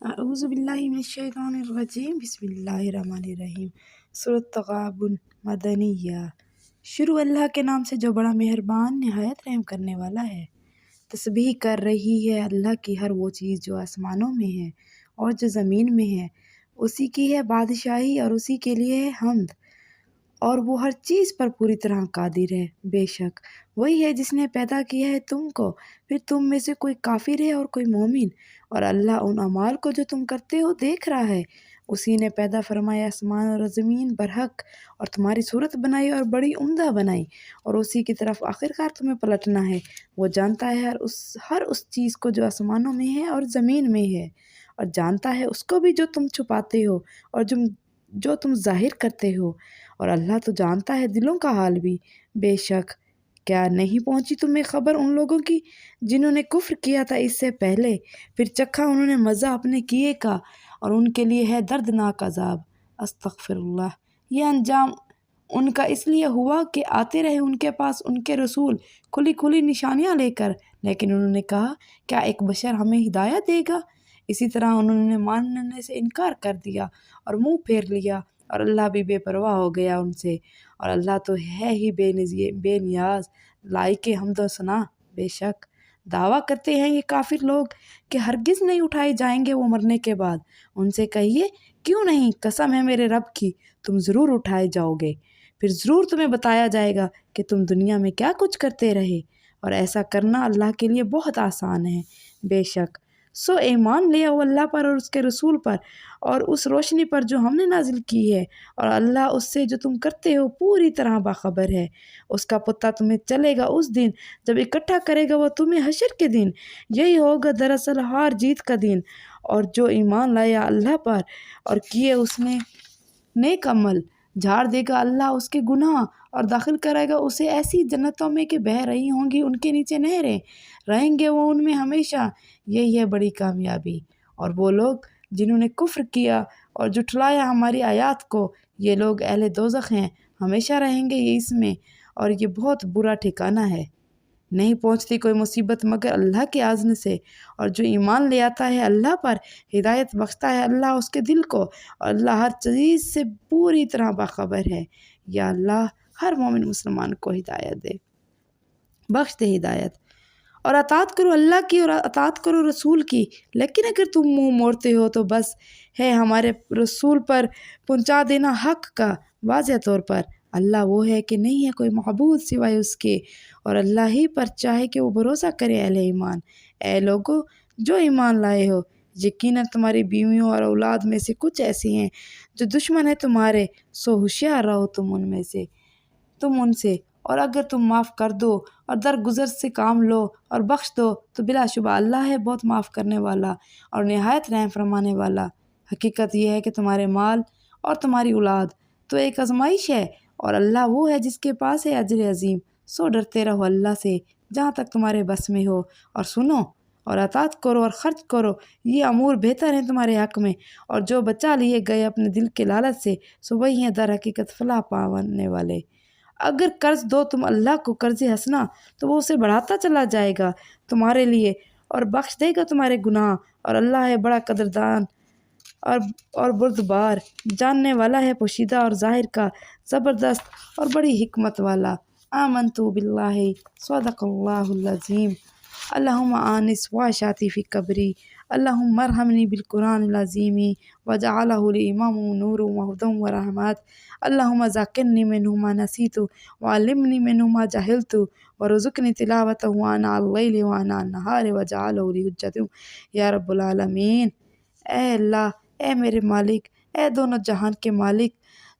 اعوذ باللہ من الشیطان الرجیم، بسم اللہ الرحمن الرحیم۔ سورۃ تغابن مدنیہ۔ شروع اللہ کے نام سے جو بڑا مہربان نہایت رحم کرنے والا ہے۔ تسبیح کر رہی ہے اللہ کی ہر وہ چیز جو آسمانوں میں ہے اور جو زمین میں ہے، اسی کی ہے بادشاہی اور اسی کے لیے ہے حمد، اور وہ ہر چیز پر پوری طرح قادر ہے۔ بے شک وہی ہے جس نے پیدا کیا ہے تم کو، پھر تم میں سے کوئی کافر ہے اور کوئی مومن، اور اللہ ان اعمال کو جو تم کرتے ہو دیکھ رہا ہے۔ اسی نے پیدا فرمایا آسمان اور زمین برحق، اور تمہاری صورت بنائی اور بڑی عمدہ بنائی، اور اسی کی طرف آخرکار تمہیں پلٹنا ہے۔ وہ جانتا ہے ہر اس چیز کو جو آسمانوں میں ہے اور زمین میں ہے، اور جانتا ہے اس کو بھی جو تم چھپاتے ہو اور جو تم ظاہر کرتے ہو، اور اللہ تو جانتا ہے دلوں کا حال بھی۔ بے شک کیا نہیں پہنچی تمہیں خبر ان لوگوں کی جنہوں نے کفر کیا تھا اس سے پہلے، پھر چکھا انہوں نے مزہ اپنے کیے کا، اور ان کے لیے ہے دردناک عذاب۔ استغفر اللہ۔ یہ انجام ان کا اس لیے ہوا کہ آتے رہے ان کے پاس ان کے رسول کھلی کھلی نشانیاں لے کر، لیکن انہوں نے کہا کیا ایک بشر ہمیں ہدایت دے گا؟ اسی طرح انہوں نے ماننے سے انکار کر دیا اور منہ پھیر لیا، اور اللہ بھی بے پرواہ ہو گیا ان سے، اور اللہ تو ہے ہی بے نیاز، لائق حمد و ثنا۔ بے شک دعویٰ کرتے ہیں یہ کافر لوگ کہ ہرگز نہیں اٹھائے جائیں گے وہ مرنے کے بعد۔ ان سے کہیے کیوں نہیں، قسم ہے میرے رب کی تم ضرور اٹھائے جاؤ گے، پھر ضرور تمہیں بتایا جائے گا کہ تم دنیا میں کیا کچھ کرتے رہے، اور ایسا کرنا اللہ کے لیے بہت آسان ہے۔ بے شک سو ایمان لے آؤ اللہ پر اور اس کے رسول پر اور اس روشنی پر جو ہم نے نازل کی ہے، اور اللہ اس سے جو تم کرتے ہو پوری طرح باخبر ہے۔ اس کا پتہ تمہیں چلے گا اس دن جب اکٹھا کرے گا وہ تمہیں حشر کے دن، یہی ہوگا دراصل ہار جیت کا دن۔ اور جو ایمان لایا اللہ پر اور کیے اس نے نیک عمل، جھاڑ دے گا اللہ اس کے گناہ اور داخل کرے گا اسے ایسی جنتوں میں کہ بہہ رہی ہوں گی ان کے نیچے نہریں، رہیں گے وہ ان میں ہمیشہ، یہی ہے بڑی کامیابی۔ اور وہ لوگ جنہوں نے کفر کیا اور جھٹلایا ہماری آیات کو، یہ لوگ اہل دوزخ ہیں، ہمیشہ رہیں گے یہ اس میں، اور یہ بہت برا ٹھکانہ ہے۔ نہیں پہنچتی کوئی مصیبت مگر اللہ کے اذن سے، اور جو ایمان لے آتا ہے اللہ پر ہدایت بخشتا ہے اللہ اس کے دل کو، اور اللہ ہر چیز سے پوری طرح باخبر ہے۔ یا اللہ ہر مومن مسلمان کو ہدایت دے، بخش دے ہدایت، اور اطاعت کرو اللہ کی اور اطاعت کرو رسول کی۔ لیکن اگر تم منہ موڑتے ہو تو بس ہے ہمارے رسول پر پہنچا دینا حق کا واضح طور پر۔ اللہ وہ ہے کہ نہیں ہے کوئی معبود سوائے اس کے، اور اللہ ہی پر چاہے کہ وہ بھروسہ کرے اہل ایمان۔ اے لوگو جو ایمان لائے ہو، یقیناً تمہاری بیویوں اور اولاد میں سے کچھ ایسی ہیں جو دشمن ہیں تمہارے، سو ہوشیار رہو تم ان سے، اور اگر تم معاف کر دو اور درگزر سے کام لو اور بخش دو تو بلا شبہ اللہ ہے بہت معاف کرنے والا اور نہایت رحم فرمانے والا۔ حقیقت یہ ہے کہ تمہارے مال اور تمہاری اولاد تو ایک آزمائش ہے، اور اللہ وہ ہے جس کے پاس ہے اجر عظیم۔ سو ڈرتے رہو اللہ سے جہاں تک تمہارے بس میں ہو، اور سنو اور اطاعت کرو اور خرچ کرو، یہ امور بہتر ہیں تمہارے حق میں۔ اور جو بچا لیے گئے اپنے دل کے لالچ سے، سو وہی ہیں در حقیقت فلاح پانے والے۔ اگر قرض دو تم اللہ کو قرض حسنا تو وہ اسے بڑھاتا چلا جائے گا تمہارے لیے اور بخش دے گا تمہارے گناہ، اور اللہ ہے بڑا قدردان اور بردبار، جاننے والا ہے پوشیدہ اور ظاہر کا، زبردست اور بڑی حکمت والا۔ آمنت باللہ، صدق اللہ العظیم۔ اللہم آنس واشاتی فی قبری، اللہم ارحمنی بالقرآن العظیم وجعلہ لی امام نور وہدی ورحمت، اللہم ذکرنی منہ ما نسیت وعلمنی منہ ما جہلت ورزقنی تلاوتہ آناء اللیل وآناء النہار وجعلہ لی حجۃ یا رب العالمین۔ اے اللہ، اے میرے مالک، اے دونوں جہان کے مالک،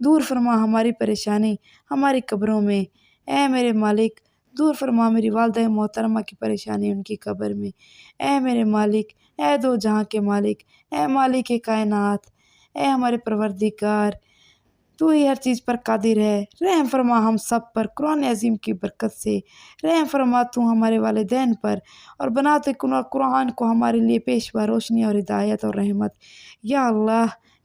دور فرما ہماری پریشانی ہماری قبروں میں۔ اے میرے مالک، دور فرما میری والدہ محترمہ کی پریشانی ان کی قبر میں۔ اے میرے مالک، اے دو جہاں کے مالک، اے مالک کائنات، اے ہمارے پروردگار، تو ہی ہر چیز پر قادر ہے، رحم فرما ہم سب پر قرآن عظیم کی برکت سے، رحم فرما تو ہمارے والدین پر، اور بنا تو قرآن کو ہمارے لیے پیشوا روشنی اور ہدایت اور رحمت۔ یا اللہ،